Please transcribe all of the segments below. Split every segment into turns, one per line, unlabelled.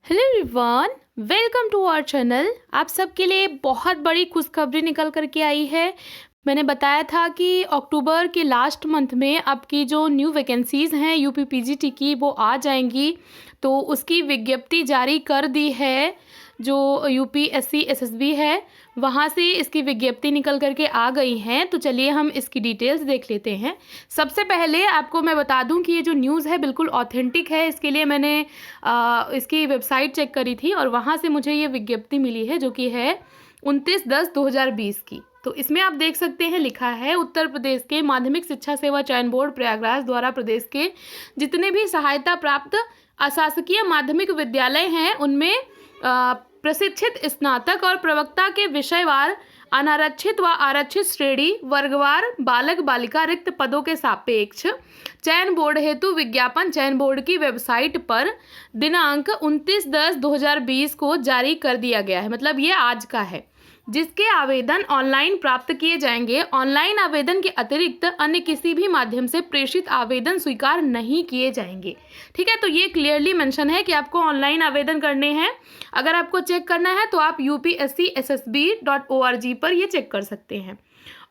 Hello everyone, welcome to our channel. आप सबके लिए बहुत बड़ी खुशखबरी निकल कर के आई है। मैंने बताया था कि अक्टूबर के लास्ट मंथ में आपकी जो न्यू वैकेंसीज़ हैं यूपी पीजीटी की वो आ जाएंगी, तो उसकी विज्ञप्ति जारी कर दी है। जो यूपीएससी एसएसबी है वहाँ से इसकी विज्ञप्ति निकल करके आ गई हैं। तो चलिए हम इसकी डिटेल्स देख लेते हैं। सबसे पहले आपको मैं बता दूं कि ये जो न्यूज़ है बिल्कुल ऑथेंटिक है। इसके लिए मैंने इसकी वेबसाइट चेक करी थी और वहाँ से मुझे ये विज्ञप्ति मिली है, जो कि है 29/10/2020 की। तो इसमें आप देख सकते हैं लिखा है, उत्तर प्रदेश के माध्यमिक शिक्षा सेवा चयन बोर्ड प्रयागराज द्वारा प्रदेश के जितने भी सहायता प्राप्त अशासकीय माध्यमिक विद्यालय हैं उनमें प्रशिक्षित स्नातक और प्रवक्ता के विषयवार अनारक्षित व आरक्षित श्रेणी वर्गवार बालक बालिका रिक्त पदों के सापेक्ष चयन बोर्ड हेतु विज्ञापन चयन बोर्ड की वेबसाइट पर दिनांक 29/10/2020 को जारी कर दिया गया है। मतलब ये आज का है, जिसके आवेदन ऑनलाइन प्राप्त किए जाएंगे। ऑनलाइन आवेदन के अतिरिक्त अन्य किसी भी माध्यम से प्रेषित आवेदन स्वीकार नहीं किए जाएंगे। ठीक है, तो ये क्लियरली मेंशन है कि आपको ऑनलाइन आवेदन करने हैं। अगर आपको चेक करना है तो आप upscssb.org पर ये चेक कर सकते हैं।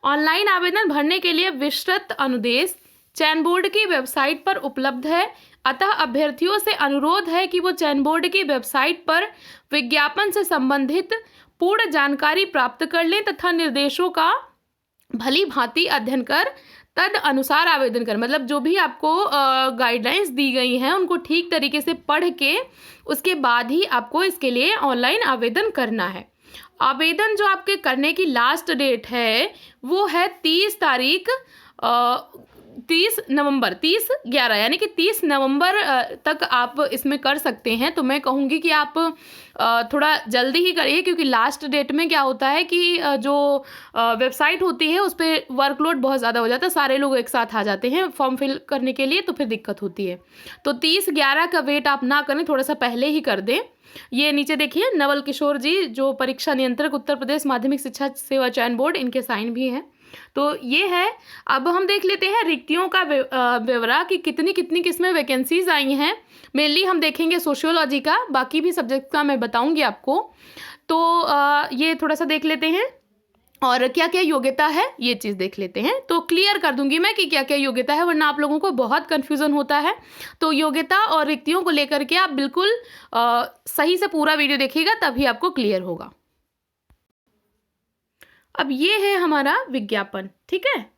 ऑनलाइन आवेदन भरने के लिए विस्तृत अनुदेश चयन बोर्ड की वेबसाइट पर उपलब्ध है। अतः अभ्यर्थियों से अनुरोध है कि वो चयन बोर्ड की वेबसाइट पर विज्ञापन से संबंधित पूर्ण जानकारी प्राप्त कर लें तथा निर्देशों का भली भांति अध्ययन कर तद अनुसार आवेदन कर। मतलब जो भी आपको गाइडलाइंस दी गई हैं उनको ठीक तरीके से पढ़ के उसके बाद ही आपको इसके लिए ऑनलाइन आवेदन करना है। आवेदन जो आपके करने की लास्ट डेट है वो है 30/11 यानी कि 30 नवंबर तक आप इसमें कर सकते हैं। तो मैं कहूँगी कि आप थोड़ा जल्दी ही करिए, क्योंकि लास्ट डेट में क्या होता है कि जो वेबसाइट होती है उस पर वर्कलोड बहुत ज़्यादा हो जाता है, सारे लोग एक साथ आ जाते हैं फॉर्म फिल करने के लिए, तो फिर दिक्कत होती है। तो 30/11 का वेट आप ना करें, थोड़ा सा पहले ही कर दें। ये नीचे देखिए, नवल किशोर जी जो परीक्षा नियंत्रक उत्तर प्रदेश माध्यमिक शिक्षा सेवा चयन बोर्ड, इनके साइन भी हैं। तो ये है। अब हम देख लेते हैं रिक्तियों का ब्यौरा कि कितनी कितनी किसमें वैकेंसीज आई हैं। मेनली हम देखेंगे सोशियोलॉजी का, बाकी भी सब्जेक्ट का मैं बताऊंगी आपको। तो ये थोड़ा सा देख लेते हैं और क्या क्या योग्यता है ये चीज़ देख लेते हैं। तो क्लियर कर दूंगी मैं कि क्या क्या योग्यता है, वरना आप लोगों को बहुत कन्फ्यूज़न होता है। तो योग्यता और रिक्तियों को लेकर के आप बिल्कुल सही से पूरा वीडियो देखिएगा, तभी आपको क्लियर होगा। अब ये है हमारा विज्ञापन, ठीक है,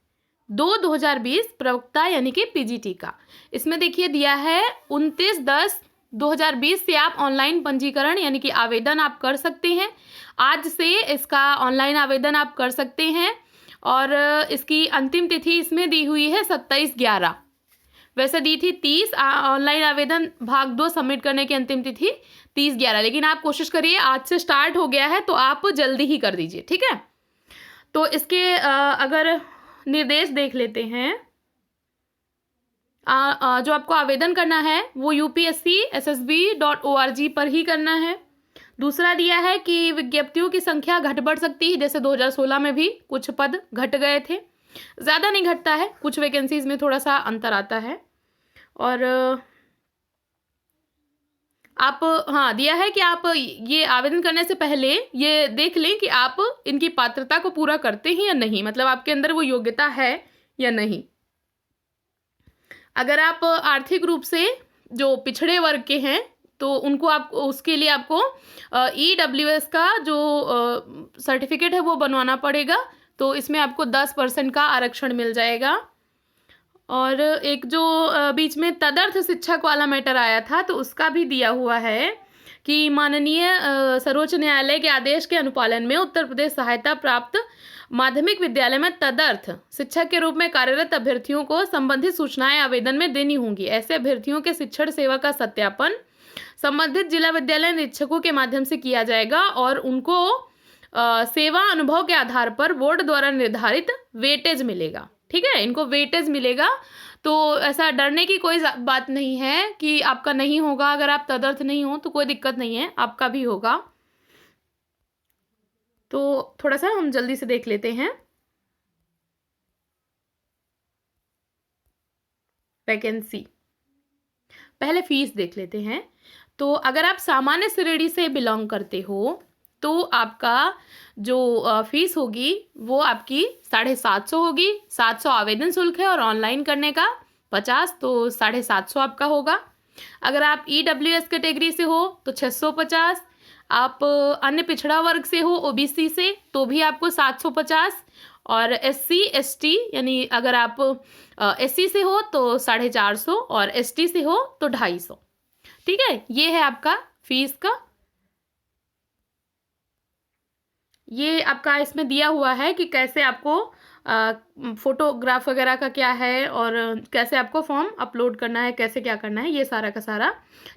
2/2020 प्रवक्ता यानी कि पीजीटी का। इसमें देखिए दिया है 29/10/2020 से आप ऑनलाइन पंजीकरण यानी कि आवेदन आप कर सकते हैं। आज से इसका ऑनलाइन आवेदन आप कर सकते हैं और इसकी अंतिम तिथि इसमें दी हुई है 27/11। वैसे दी थी 30, ऑनलाइन आवेदन भाग 2 सबमिट करने की अंतिम तिथि 30/11, लेकिन आप कोशिश करिए, आज से स्टार्ट हो गया है तो आप जल्दी ही कर दीजिए, ठीक है। तो इसके अगर निर्देश देख लेते हैं, जो आपको आवेदन करना है वो upscssb.org पर ही करना है। दूसरा दिया है कि विज्ञप्तियों की संख्या घट बढ़ सकती है, जैसे 2016 में भी कुछ पद घट गए थे, ज़्यादा नहीं घटता है, कुछ वैकेंसीज में थोड़ा सा अंतर आता है। और आप दिया है कि आप ये आवेदन करने से पहले ये देख लें कि आप इनकी पात्रता को पूरा करते हैं या नहीं, मतलब आपके अंदर वो योग्यता है या नहीं। अगर आप आर्थिक रूप से जो पिछड़े वर्ग के हैं तो उनको आप उसके लिए आपको EWS का जो सर्टिफिकेट है वो बनवाना पड़ेगा, तो इसमें आपको 10% का आरक्षण मिल जाएगा। और एक जो बीच में तदर्थ शिक्षक वाला मैटर आया था तो उसका भी दिया हुआ है कि माननीय सर्वोच्च न्यायालय के आदेश के अनुपालन में उत्तर प्रदेश सहायता प्राप्त माध्यमिक विद्यालय में तदर्थ शिक्षक के रूप में कार्यरत अभ्यर्थियों को संबंधित सूचनाएं आवेदन में देनी होंगी। ऐसे अभ्यर्थियों के शिक्षण सेवा का सत्यापन संबंधित जिला विद्यालय निरीक्षकों के माध्यम से किया जाएगा और उनको सेवा अनुभव के आधार पर बोर्ड द्वारा निर्धारित वेटेज मिलेगा। ठीक है, इनको वेटेज मिलेगा, तो ऐसा डरने की कोई बात नहीं है कि आपका नहीं होगा। अगर आप तदर्थ नहीं हो तो कोई दिक्कत नहीं है, आपका भी होगा। तो थोड़ा सा हम जल्दी से देख लेते हैं वैकेंसी। पहले फीस देख लेते हैं। तो अगर आप सामान्य श्रेणी से बिलोंग करते हो तो आपका जो फीस होगी वो आपकी 750 होगी। 700 आवेदन शुल्क है और ऑनलाइन करने का 50, तो 750 आपका होगा। अगर आप EWS कैटेगरी से हो तो 650। आप अन्य पिछड़ा वर्ग से हो OBC से तो भी आपको 750। और SC ST यानी अगर आप SC से हो तो 450 और ST से हो तो 250। ठीक है, ये है आपका फीस का। ये आपका इसमें दिया हुआ है कि कैसे आपको फोटोग्राफ वगैरह का क्या है और कैसे आपको फॉर्म अपलोड करना है, कैसे क्या करना है, ये सारा का सारा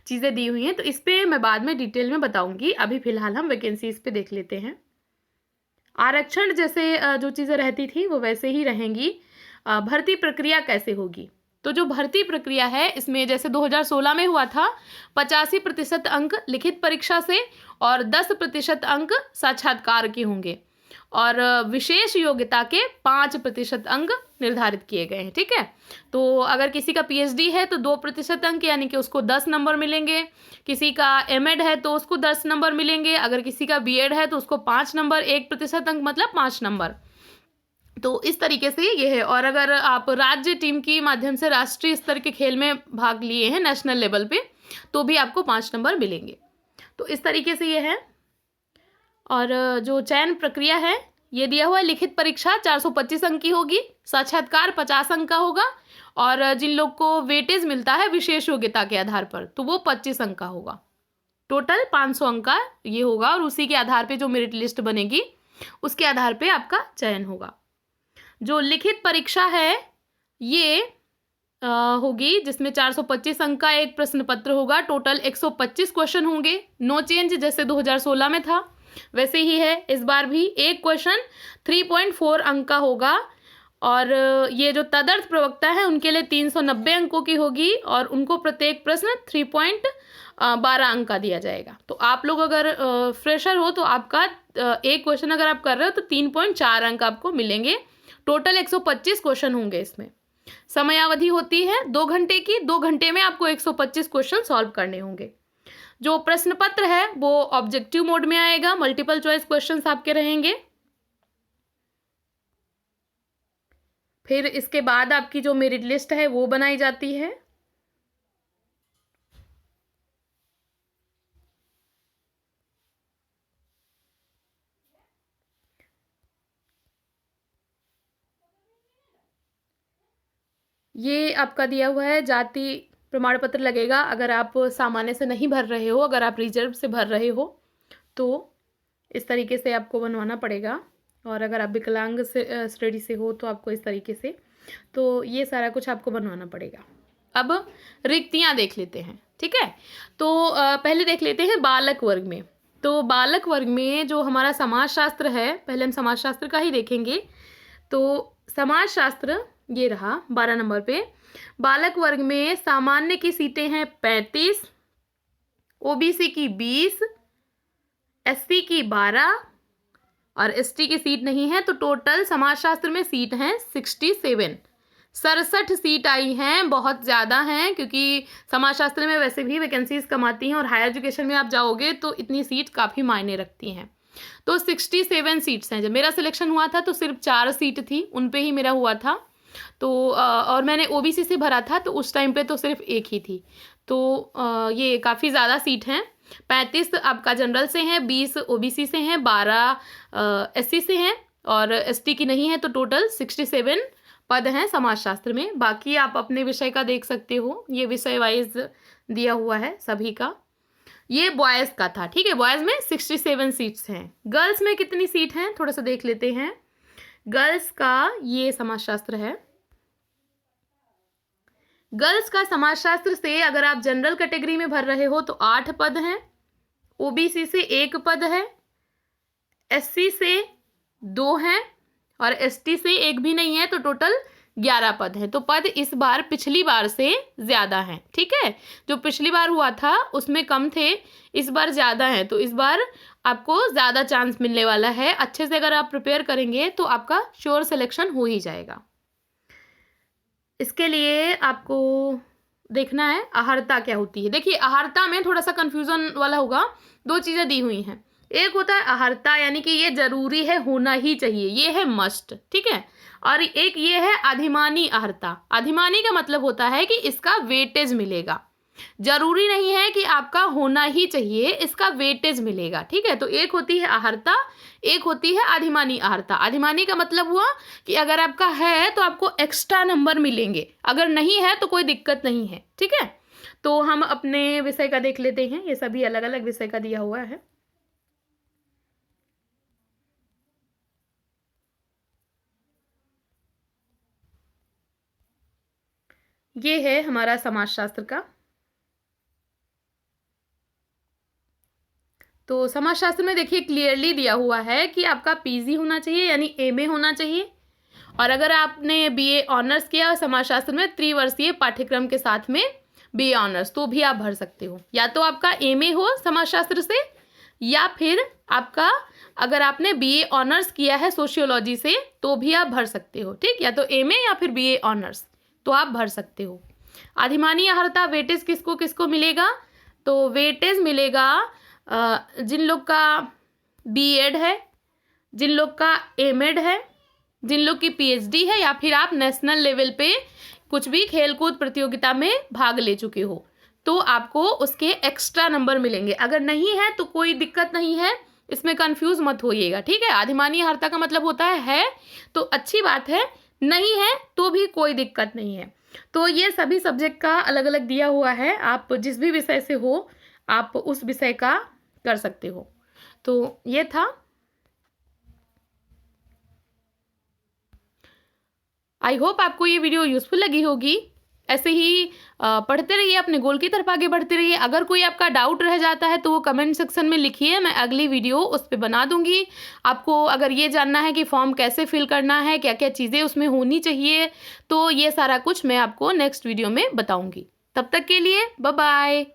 चीज़ें दी हुई हैं। तो इस पर मैं बाद में डिटेल में बताऊंगी। अभी फ़िलहाल हम वैकेंसीज पे देख लेते हैं। आरक्षण जैसे जो चीज़ें रहती थी वो वैसे ही रहेंगी। भर्ती प्रक्रिया कैसे होगी, तो जो भर्ती प्रक्रिया है इसमें जैसे 2016 में हुआ था 85% अंक लिखित परीक्षा से और 10% अंक साक्षात्कार के होंगे और विशेष योग्यता के 5% अंक निर्धारित किए गए हैं। ठीक है, तो अगर किसी का PhD है तो 2% अंक यानी कि उसको 10 नंबर मिलेंगे। किसी का MEd है तो उसको 10 नंबर मिलेंगे। अगर किसी का BEd है तो उसको 5 नंबर, 1% अंक मतलब 5 नंबर। तो इस तरीके से ये है। और अगर आप राज्य टीम की माध्यम से राष्ट्रीय स्तर के खेल में भाग लिए हैं नेशनल लेवल पे तो भी आपको 5 नंबर मिलेंगे। तो इस तरीके से ये है। और जो चयन प्रक्रिया है ये दिया हुआ है। लिखित परीक्षा 425 अंक की होगी, साक्षात्कार 50 अंक का होगा और जिन लोग को वेटेज मिलता है विशेष योग्यता के आधार पर तो वो 25 अंक का होगा। टोटल 500 अंक का ये होगा और उसी के आधार पे जो मेरिट लिस्ट बनेगी उसके आधार पे आपका चयन होगा। जो लिखित परीक्षा है ये होगी जिसमें 425 अंक का एक प्रश्न पत्र होगा। टोटल 125 क्वेश्चन होंगे। नो चेंज, जैसे 2016 में था वैसे ही है इस बार भी। एक क्वेश्चन 3.4 अंक का होगा और ये जो तदर्थ प्रवक्ता है उनके लिए 390 अंकों की होगी और उनको प्रत्येक प्रश्न 3.12 अंक का दिया जाएगा। तो आप लोग अगर फ्रेशर हो तो आपका एक क्वेश्चन अगर आप कर रहे हो तो 3.4 अंक आपको मिलेंगे। टोटल 125 क्वेश्चन होंगे इसमें। समयावधि होती है 2 घंटे की। 2 घंटे में आपको 125 क्वेश्चन सॉल्व करने होंगे। जो प्रश्न पत्र है वो ऑब्जेक्टिव मोड में आएगा। मल्टीपल चॉइस क्वेश्चंस आपके रहेंगे। फिर इसके बाद आपकी जो मेरिट लिस्ट है वो बनाई जाती है। ये आपका दिया हुआ है जाति प्रमाण पत्र लगेगा अगर आप सामान्य से नहीं भर रहे हो। अगर आप रिजर्व से भर रहे हो तो इस तरीके से आपको बनवाना पड़ेगा और अगर आप विकलांग से श्रेणी से हो तो आपको इस तरीके से। तो ये सारा कुछ आपको बनवाना पड़ेगा। अब रिक्तियाँ देख लेते हैं। ठीक है, तो पहले देख लेते हैं बालक वर्ग में। तो बालक वर्ग में जो हमारा समाजशास्त्र है, पहले हम समाजशास्त्र का ही देखेंगे। तो समाजशास्त्र ये रहा 12 नंबर पे। बालक वर्ग में सामान्य की सीटें हैं 35, OBC की 20, SC की 12 और ST की सीट नहीं है। तो टोटल समाजशास्त्र में सीट हैं 67। 67 सीट आई हैं, बहुत ज़्यादा हैं क्योंकि समाजशास्त्र में वैसे भी वैकेंसीज कम आती हैं और हायर एजुकेशन में आप जाओगे तो इतनी सीट काफ़ी मायने रखती हैं। तो 67 सीट्स हैं। जब मेरा सिलेक्शन हुआ था तो सिर्फ 4 सीट थी, उन पे ही मेरा हुआ था। तो और मैंने OBC से भरा था तो उस टाइम पे तो सिर्फ एक ही थी। तो ये काफ़ी ज़्यादा सीट हैं। 35 आपका जनरल से हैं, 20 OBC से हैं, 12 SC से हैं और ST की नहीं है। तो टोटल 67 पद हैं समाजशास्त्र में। बाकी आप अपने विषय का देख सकते हो, ये विषय वाइज दिया हुआ है सभी का। ये बॉयज़ का था। ठीक है, बॉयज़ में 67 सीट्स हैं। गर्ल्स में कितनी सीट हैं थोड़ा सा देख लेते हैं। गर्ल्स का ये समाजशास्त्र है। गर्ल्स का समाजशास्त्र से अगर आप जनरल कैटेगरी में भर रहे हो तो 8 पद हैं, OBC से 1 पद है, SC से 2 हैं और ST से 1 भी नहीं है। तो टोटल 11 पद हैं। तो पद इस बार पिछली बार से ज़्यादा हैं। ठीक है, जो पिछली बार हुआ था उसमें कम थे, इस बार ज़्यादा हैं। तो इस बार आपको ज़्यादा चांस मिलने वाला है। अच्छे से अगर आप प्रिपेयर करेंगे तो आपका श्योर सिलेक्शन हो ही जाएगा। इसके लिए आपको देखना है अहर्ता क्या होती है। देखिए अहर्ता में थोड़ा सा कंफ्यूजन वाला होगा, दो चीज़ें दी हुई हैं। एक होता है अहर्ता यानी कि ये जरूरी है, होना ही चाहिए, ये है मस्ट, ठीक है। और एक ये है अधिमानी अहर्ता। अधिमानी का मतलब होता है कि इसका वेटेज मिलेगा, जरूरी नहीं है कि आपका होना ही चाहिए, इसका वेटेज मिलेगा, ठीक है। तो एक होती है अहर्ता, एक होती है अधिमानी अहर्ता। अधिमानी का मतलब हुआ कि अगर आपका है तो आपको एक्स्ट्रा नंबर मिलेंगे, अगर नहीं है तो कोई दिक्कत नहीं है, ठीक है। तो हम अपने विषय का देख लेते हैं, ये सभी अलग अलग विषय का दिया हुआ है। ये है हमारा समाजशास्त्र का। तो समाजशास्त्र में देखिए क्लियरली दिया हुआ है कि आपका पीजी होना चाहिए यानी एमए होना चाहिए, और अगर आपने बीए ऑनर्स किया समाजशास्त्र में त्रिवर्षीय पाठ्यक्रम के साथ में बीए ऑनर्स, तो भी आप भर सकते हो। या तो आपका एमए हो समाजशास्त्र से, या फिर आपका अगर आपने बीए ऑनर्स किया है सोशियोलॉजी से तो भी आप भर सकते हो, ठीक। या तो एमए या फिर बीए ऑनर्स, तो आप भर सकते हो। अधिमानी अहर्ता वेटेज किसको किसको मिलेगा? तो वेटेज मिलेगा जिन लोग का बीएड है, जिन लोग का एमएड है, जिन लोग की पीएचडी है, या फिर आप नेशनल लेवल पे कुछ भी खेलकूद प्रतियोगिता में भाग ले चुके हो, तो आपको उसके एक्स्ट्रा नंबर मिलेंगे। अगर नहीं है तो कोई दिक्कत नहीं है, इसमें कंफ्यूज मत होइएगा, ठीक है। अधिमानी अहर्ता का मतलब होता है तो अच्छी बात है, नहीं है तो भी कोई दिक्कत नहीं है। तो ये सभी सब्जेक्ट का अलग अलग दिया हुआ है, आप जिस भी विषय से हो आप उस विषय का कर सकते हो। तो ये था। आई होप आपको ये वीडियो यूजफुल लगी होगी। ऐसे ही पढ़ते रहिए, अपने गोल की तरफ आगे बढ़ते रहिए। अगर कोई आपका डाउट रह जाता है तो वो कमेंट सेक्शन में लिखिए, मैं अगली वीडियो उस पर बना दूंगी। आपको अगर ये जानना है कि फॉर्म कैसे फिल करना है, क्या क्या चीज़ें उसमें होनी चाहिए, तो ये सारा कुछ मैं आपको नेक्स्ट वीडियो में बताऊंगी। तब तक के लिए बाय बाय।